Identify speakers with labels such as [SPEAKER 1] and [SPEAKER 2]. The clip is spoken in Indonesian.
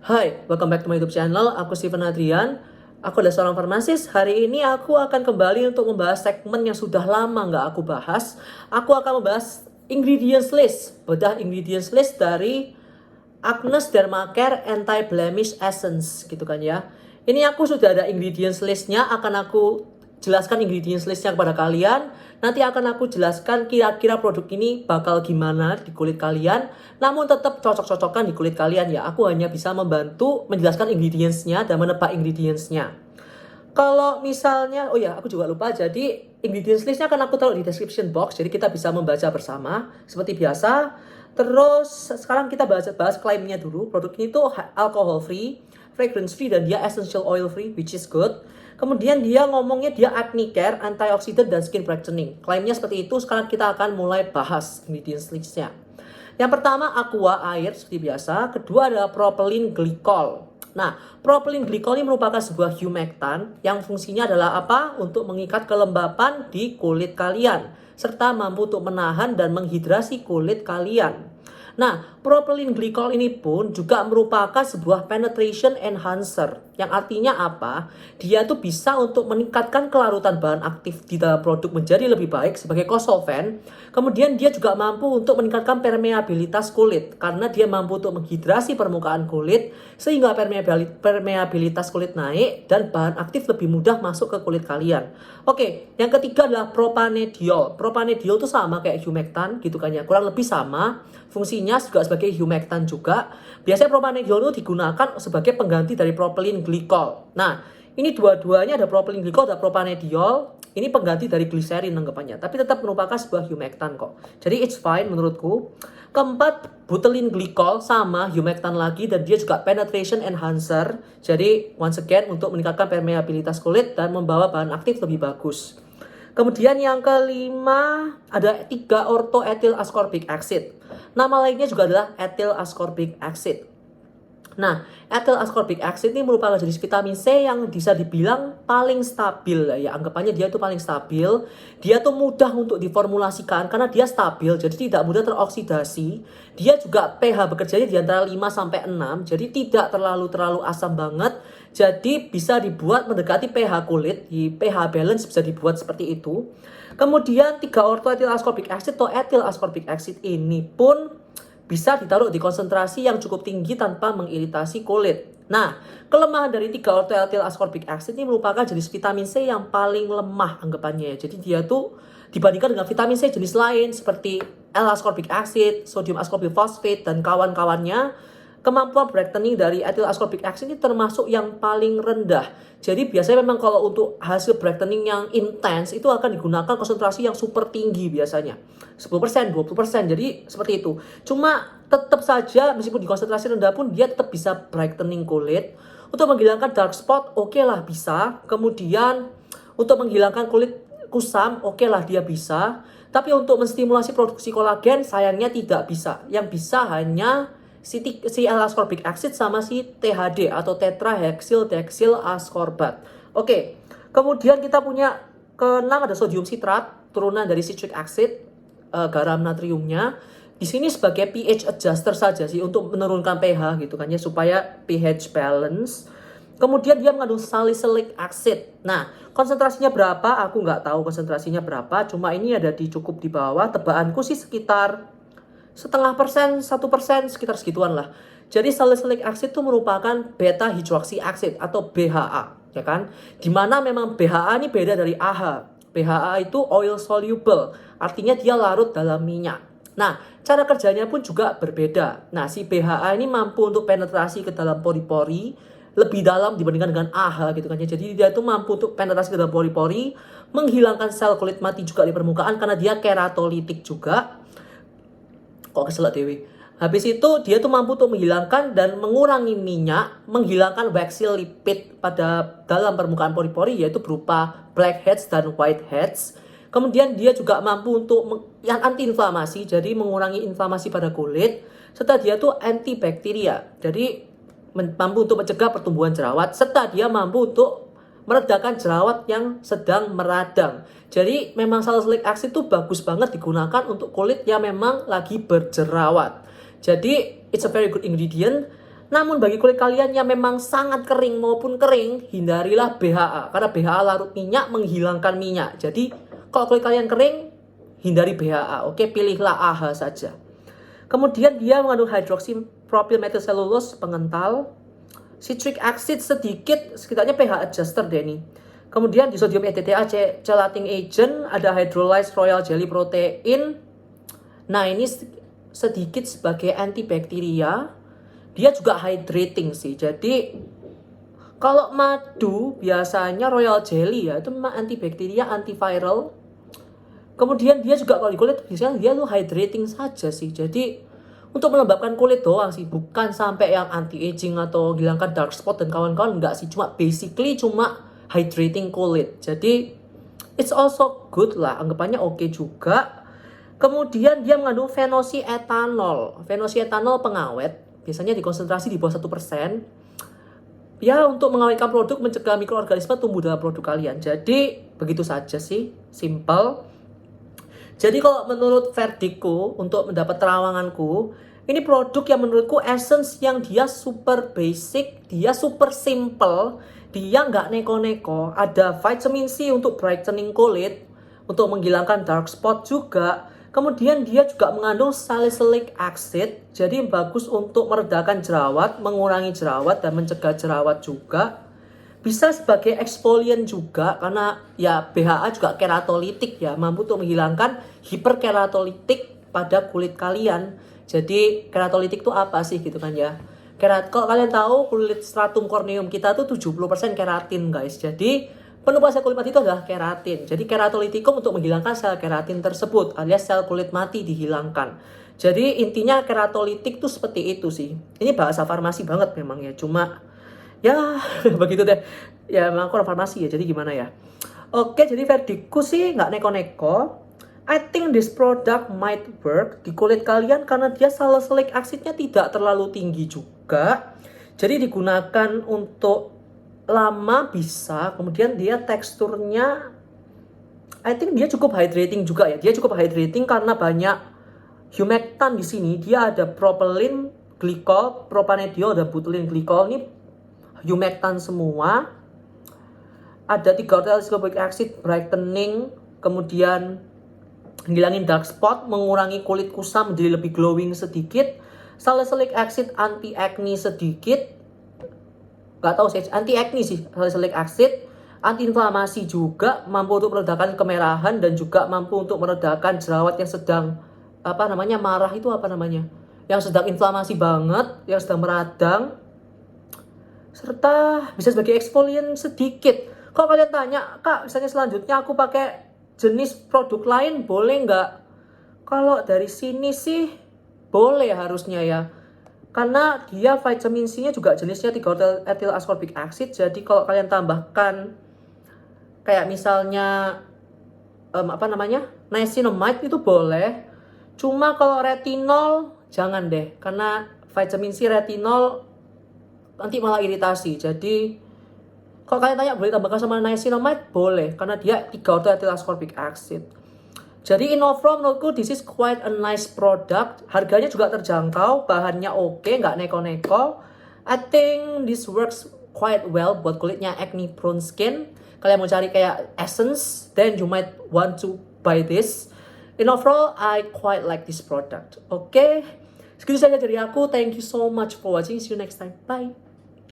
[SPEAKER 1] Hai, welcome back to my YouTube channel. Aku Steven Adrian. Aku adalah seorang farmasis. Hari ini aku akan kembali untuk membahas segmen yang sudah lama nggak aku bahas. Aku akan membahas ingredients list, bedah ingredients list dari Agnes Dermacare Anti-Blemish Essence, gitu kan ya. Ini aku sudah ada ingredients listnya, akan aku jelaskan ingredients listnya kepada kalian. Nanti akan aku jelaskan kira-kira produk ini bakal gimana di kulit kalian, namun tetap cocok-cocokan di kulit kalian ya. Aku hanya bisa membantu menjelaskan ingredientsnya dan menebak ingredientsnya. Kalau misalnya, oh ya aku juga lupa, jadi ingredients listnya akan aku taruh di description box, jadi kita bisa membaca bersama seperti biasa. Terus sekarang kita bahas klaimnya dulu. Produk ini tuh alcohol free, fragrance free, dan dia essential oil free, which is good. Kemudian dia ngomongnya dia acne care, antioxidant, dan skin brightening. Klaimnya seperti itu. Sekarang kita akan mulai bahas ingredients listnya. Yang pertama aqua, air seperti biasa. Kedua adalah propylene glycol. Nah, propylene glycol ini merupakan sebuah humectant yang fungsinya adalah apa? Untuk mengikat kelembapan di kulit kalian, serta mampu untuk menahan dan menghidrasi kulit kalian. Nah, propylene glycol ini pun juga merupakan sebuah penetration enhancer. Yang artinya apa? Dia tuh bisa untuk meningkatkan kelarutan bahan aktif di dalam produk menjadi lebih baik sebagai co-solvent. Kemudian dia juga mampu untuk meningkatkan permeabilitas kulit karena dia mampu untuk menghidrasi permukaan kulit sehingga permeabilitas kulit naik dan bahan aktif lebih mudah masuk ke kulit kalian. Oke, yang ketiga adalah propanediol. Propanediol itu sama kayak humectant gitu kan ya, kurang lebih sama. Fungsinya juga sebagai humectant juga. Biasanya propanediol itu digunakan sebagai pengganti dari propylene glycol. Nah, ini dua-duanya ada propylene glycol dan propanediol. Ini pengganti dari glycerin anggapannya, tapi tetap merupakan sebuah humectant kok. Jadi it's fine menurutku. Keempat, butylene glycol sama humectant lagi dan dia juga penetration enhancer. Jadi once again untuk meningkatkan permeabilitas kulit dan membawa bahan aktif lebih bagus. Kemudian yang kelima ada 3 ortho ethyl ascorbic acid. Nama lainnya juga adalah ethyl ascorbic acid. Nah, ethyl ascorbic acid ini merupakan jenis vitamin C yang bisa dibilang paling stabil ya. Anggapannya dia tuh paling stabil. Dia tuh mudah untuk diformulasikan karena dia stabil, jadi tidak mudah teroksidasi. Dia juga pH bekerjanya di antara 5 sampai 6, jadi tidak terlalu asam banget. Jadi bisa dibuat mendekati pH kulit, di pH balance bisa dibuat seperti itu. Kemudian 3 ortho ethyl ascorbic acid atau ethyl ascorbic acid ini pun bisa ditaruh di konsentrasi yang cukup tinggi tanpa mengiritasi kulit. Nah, kelemahan dari 3 ortho ethyl ascorbic acid ini merupakan jenis vitamin C yang paling lemah anggapannya ya. Jadi dia tuh dibandingkan dengan vitamin C jenis lain seperti L-ascorbic acid, sodium ascorbic phosphate, dan kawan-kawannya, kemampuan brightening dari ethyl ascorbic acid ini termasuk yang paling rendah. Jadi biasanya memang kalau untuk hasil brightening yang intens itu akan digunakan konsentrasi yang super tinggi biasanya. 10%, 20%, jadi seperti itu. Cuma tetap saja meskipun di konsentrasi rendah pun dia tetap bisa brightening kulit. Untuk menghilangkan dark spot, oke lah bisa. Kemudian untuk menghilangkan kulit kusam, oke lah dia bisa. Tapi untuk menstimulasi produksi kolagen sayangnya tidak bisa. Yang bisa hanya si L-ascorbic acid sama si THD atau tetrahexyl decyl ascorbat. Oke. Kemudian kita punya keenam ada sodium citrat, turunan dari citric acid, garam natriumnya. Di sini sebagai pH adjuster saja sih untuk menurunkan pH gitu kan ya supaya pH balance. Kemudian dia mengandung salicylic acid. Nah, konsentrasinya berapa? Aku nggak tahu konsentrasinya berapa. Cuma ini ada cukup di bawah. Tebakanku sih sekitar 0,5%, 1%, sekitar segituan lah. Jadi salicylic acid itu merupakan beta hydroxy acid atau BHA, ya kan? Dimana memang BHA ini beda dari AHA. BHA itu oil soluble, artinya dia larut dalam minyak. Nah, cara kerjanya pun juga berbeda. Nah, si BHA ini mampu untuk penetrasi ke dalam pori-pori lebih dalam dibandingkan dengan AHA gitu kan. Jadi dia itu mampu untuk penetrasi ke dalam pori-pori, menghilangkan sel kulit mati juga di permukaan karena dia keratolitik juga. Kok keselak dewi. Habis itu dia tuh mampu untuk menghilangkan dan mengurangi minyak, menghilangkan waxy lipid pada dalam permukaan pori-pori yaitu berupa blackheads dan whiteheads. Kemudian dia juga mampu untuk yang anti-inflamasi, jadi mengurangi inflamasi pada kulit. Serta dia tuh antibakteria, jadi mampu untuk mencegah pertumbuhan jerawat. Serta dia mampu untuk meredakan jerawat yang sedang meradang. Jadi memang salicylic acid itu bagus banget digunakan untuk kulit yang memang lagi berjerawat. Jadi it's a very good ingredient. Namun bagi kulit kalian yang memang sangat kering maupun kering, hindarilah BHA. Karena BHA larut minyak menghilangkan minyak. Jadi kalau kulit kalian kering, hindari BHA. Oke, pilihlah AHA saja. Kemudian dia mengandung hydroxypropyl methylcellulose pengental, citric acid sedikit, sekitarnya pH adjuster deh nih. Kemudian di sodium EDTA chelating agent, ada hydrolyzed royal jelly protein. Nah, ini sedikit sebagai antibakteria. Dia juga hydrating sih. Jadi kalau madu biasanya royal jelly ya, itu memang antibakteria, antiviral. Kemudian dia juga kalau di kulit biasanya dia tuh hydrating saja sih. Jadi untuk melembabkan kulit doang sih, bukan sampai yang anti aging atau hilangkan dark spot dan kawan-kawan, enggak sih. Cuma basically cuma hydrating kulit. Jadi it's also good lah, anggapannya oke juga. Kemudian dia mengandung phenosietanol. Phenosietanol pengawet, biasanya dikonsentrasi di bawah 1%. Ya, untuk mengawetkan produk, mencegah mikroorganisme tumbuh dalam produk kalian. Jadi begitu saja sih, simple. Jadi kalau menurut verdikku, untuk mendapat terawanganku, ini produk yang menurutku essence yang dia super basic, dia super simple, dia nggak neko-neko. Ada vitamin C untuk brightening kulit, untuk menghilangkan dark spot juga. Kemudian dia juga mengandung salicylic acid, jadi bagus untuk meredakan jerawat, mengurangi jerawat dan mencegah jerawat juga. Bisa sebagai exfoliant juga, karena ya BHA juga keratolitik ya, mampu untuk menghilangkan hiperkeratolitik pada kulit kalian. Jadi keratolitik itu apa sih gitu kan ya. Kalau kalian tahu kulit stratum corneum kita tuh 70% keratin guys. Jadi penumpang sel kulit mati itu adalah keratin. Jadi keratolitikum untuk menghilangkan sel keratin tersebut, alias sel kulit mati dihilangkan. Jadi intinya keratolitik tuh seperti itu sih. Ini bahasa farmasi banget memang ya, cuma ya begitu deh. Ya emang aku orang farmasi ya, jadi gimana ya. Oke, jadi verdikku sih nggak neko-neko. I think this product might work di kulit kalian karena dia salicylic acidnya tidak terlalu tinggi juga. Jadi digunakan untuk lama bisa. Kemudian dia teksturnya, I think dia cukup hydrating juga ya. Dia cukup hydrating karena banyak humectant di sini. Dia ada propylene glycol, propanediol, dan butylene glycol. Ini humectant semua. Ada 3 salicylic acid brightening, kemudian ngilangin dark spot, mengurangi kulit kusam menjadi lebih glowing sedikit. Salicylic acid anti acne sedikit. Gak tahu sih, anti acne sih salicylic acid. Anti inflamasi juga, mampu untuk meredakan kemerahan dan juga mampu untuk meredakan jerawat yang sedang marah itu yang sedang inflamasi banget, yang sedang meradang. Serta bisa sebagai exfoliant sedikit. Kalau kalian tanya, Kak, misalnya selanjutnya aku pakai jenis produk lain, boleh nggak? Kalau dari sini sih, boleh harusnya ya. Karena dia vitamin C-nya juga jenisnya 3 ethyl ascorbic acid. Jadi kalau kalian tambahkan, kayak misalnya, niacinamide itu boleh. Cuma kalau retinol, jangan deh. Karena vitamin C retinol nanti malah iritasi. Jadi kalau kalian tanya boleh tambahkan sama niacinamide, boleh karena dia 3 ethyl ascorbic acid. Jadi Innovro menurutku this is quite a nice product. Harganya juga terjangkau, bahannya oke, nggak neko-neko. I think this works quite well buat kulitnya acne prone skin. Kalian mau cari kayak essence, then you might want to buy this. Innovro, I quite like this product. Oke, segitu saja dari aku. Thank you so much for watching. See you next time. Bye.